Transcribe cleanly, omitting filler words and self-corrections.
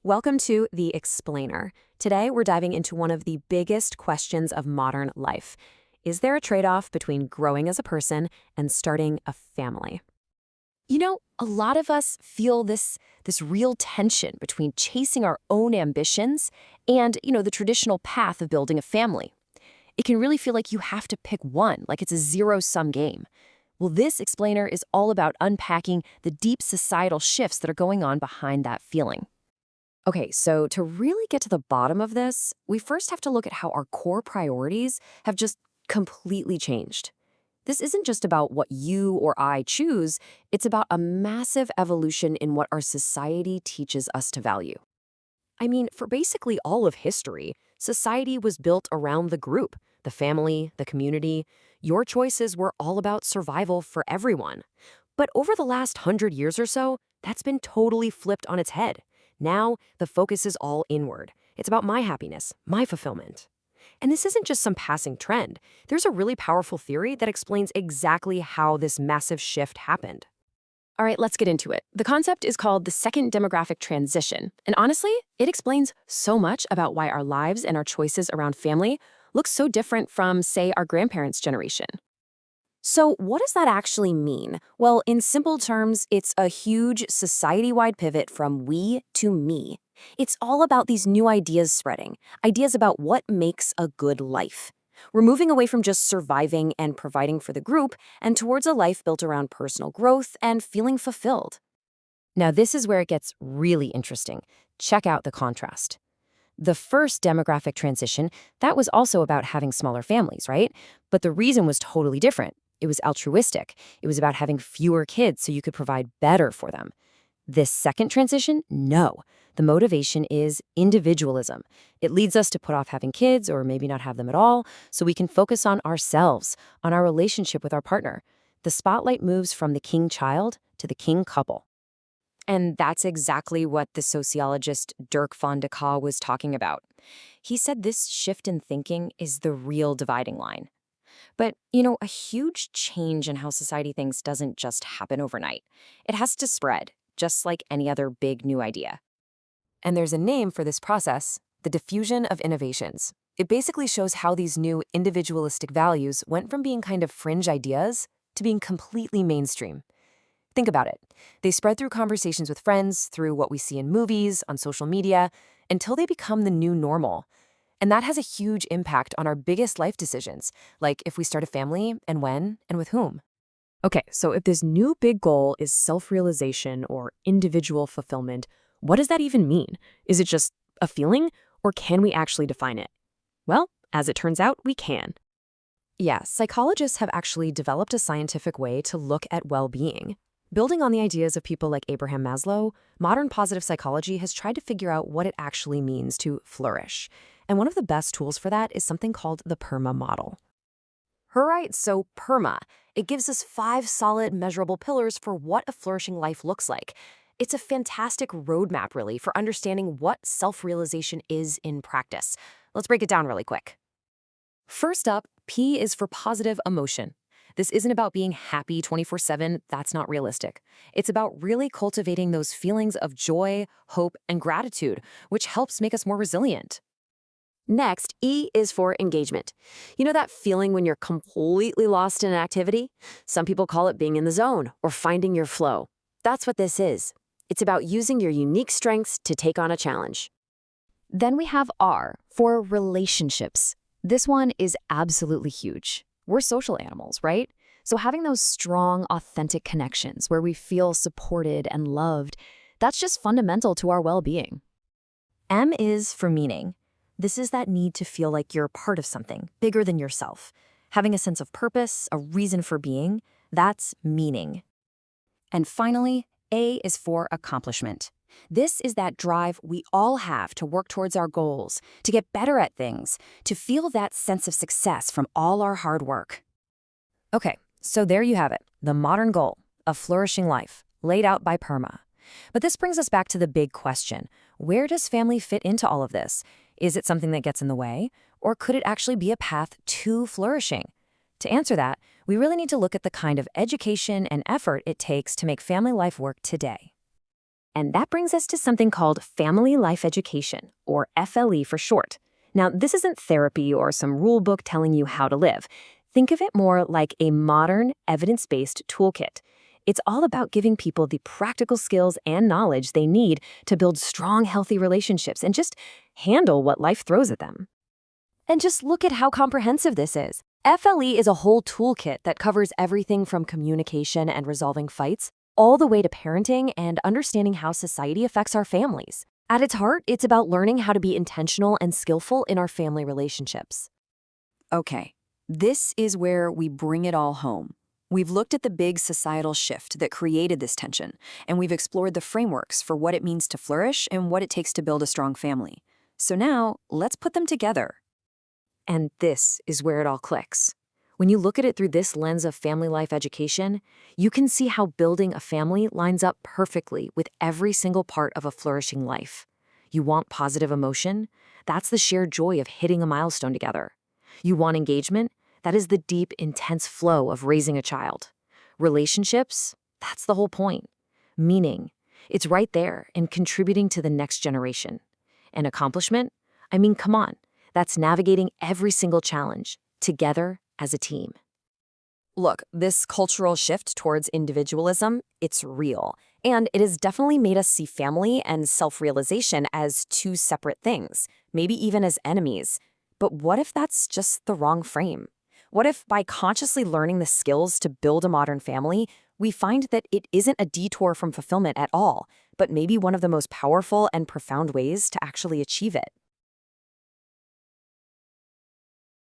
Welcome to The Explainer. Today, we're diving into one of the biggest questions of modern life. Is there a trade-off between growing as a person and starting a family? A lot of us feel this real tension between chasing our own ambitions and, the traditional path of building a family. It can really feel like you have to pick one, like it's a zero-sum game. Well, this explainer is all about unpacking the deep societal shifts that are going on behind that feeling. Okay, so to really get to the bottom of this, we first have to look at how our core priorities have just completely changed. This isn't just about what you or I choose, it's about a massive evolution in what our society teaches us to value. I mean, for basically all of history, society was built around the group, the family, the community. Your choices were all about survival for everyone. But over the last 100 years or so, that's been totally flipped on its head. Now, the focus is all inward. It's about my happiness, my fulfillment. And this isn't just some passing trend. There's a really powerful theory that explains exactly how this massive shift happened. All right, let's get into it. The concept is called the second demographic transition. And honestly, it explains so much about why our lives and our choices around family look so different from, say, our grandparents' generation. So what does that actually mean? Well, in simple terms, it's a huge society-wide pivot from we to me. It's all about these new ideas spreading, ideas about what makes a good life. We're moving away from just surviving and providing for the group and towards a life built around personal growth and feeling fulfilled. Now, this is where it gets really interesting. Check out the contrast. The first demographic transition, that was also about having smaller families, right? But the reason was totally different. It was altruistic. It was about having fewer kids so you could provide better for them. This second transition, no. The motivation is individualism. It leads us to put off having kids or maybe not have them at all so we can focus on ourselves, on our relationship with our partner. The spotlight moves from the king child to the king couple. And that's exactly what the sociologist Dirk van de Kaa was talking about. He said this shift in thinking is the real dividing line. But, a huge change in how society thinks doesn't just happen overnight. It has to spread, just like any other big new idea. And there's a name for this process, the diffusion of innovations. It basically shows how these new individualistic values went from being kind of fringe ideas to being completely mainstream. Think about it. They spread through conversations with friends, through what we see in movies, on social media, until they become the new normal. And that has a huge impact on our biggest life decisions, like if we start a family, and when, and with whom. Okay, so if this new big goal is self-realization or individual fulfillment, what does that even mean? Is it just a feeling, or can we actually define it? Well, as it turns out, we can. Yeah, psychologists have actually developed a scientific way to look at well-being. Building on the ideas of people like Abraham Maslow, modern positive psychology has tried to figure out what it actually means to flourish. And one of the best tools for that is something called the PERMA model. Right, so PERMA, it gives us 5 solid, measurable pillars for what a flourishing life looks like. It's a fantastic roadmap, really, for understanding what self-realization is in practice. Let's break it down really quick. First up, P is for positive emotion. This isn't about being happy 24/7, that's not realistic. It's about really cultivating those feelings of joy, hope, and gratitude, which helps make us more resilient. Next, E is for engagement. You know that feeling when you're completely lost in an activity? Some people call it being in the zone or finding your flow. That's what this is. It's about using your unique strengths to take on a challenge. Then we have R for relationships. This one is absolutely huge. We're social animals, right? So having those strong, authentic connections where we feel supported and loved, that's just fundamental to our well-being. M is for meaning. This is that need to feel like you're part of something bigger than yourself. Having a sense of purpose, a reason for being, that's meaning. And finally, A is for accomplishment. This is that drive we all have to work towards our goals, to get better at things, to feel that sense of success from all our hard work. Okay, so there you have it, the modern goal, a flourishing life, laid out by PERMA. But this brings us back to the big question. Where does family fit into all of this? Is it something that gets in the way, or could it actually be a path to flourishing? To answer that, we really need to look at the kind of education and effort it takes to make family life work today. And that brings us to something called family life education, or FLE for short. Now, this isn't therapy or some rule book telling you how to live. Think of it more like a modern, evidence-based toolkit. It's all about giving people the practical skills and knowledge they need to build strong, healthy relationships and just handle what life throws at them. And just look at how comprehensive this is. FLE is a whole toolkit that covers everything from communication and resolving fights, all the way to parenting and understanding how society affects our families. At its heart, it's about learning how to be intentional and skillful in our family relationships. Okay, this is where we bring it all home. We've looked at the big societal shift that created this tension, and we've explored the frameworks for what it means to flourish and what it takes to build a strong family. So now, let's put them together. And this is where it all clicks. When you look at it through this lens of family life education, you can see how building a family lines up perfectly with every single part of a flourishing life. You want positive emotion? That's the shared joy of hitting a milestone together. You want engagement? That is the deep, intense flow of raising a child. Relationships? That's the whole point. Meaning? It's right there and contributing to the next generation. And accomplishment? I mean, come on. That's navigating every single challenge, together as a team. Look, this cultural shift towards individualism, it's real. And it has definitely made us see family and self-realization as two separate things, maybe even as enemies. But what if that's just the wrong frame? What if by consciously learning the skills to build a modern family, we find that it isn't a detour from fulfillment at all, but maybe one of the most powerful and profound ways to actually achieve it?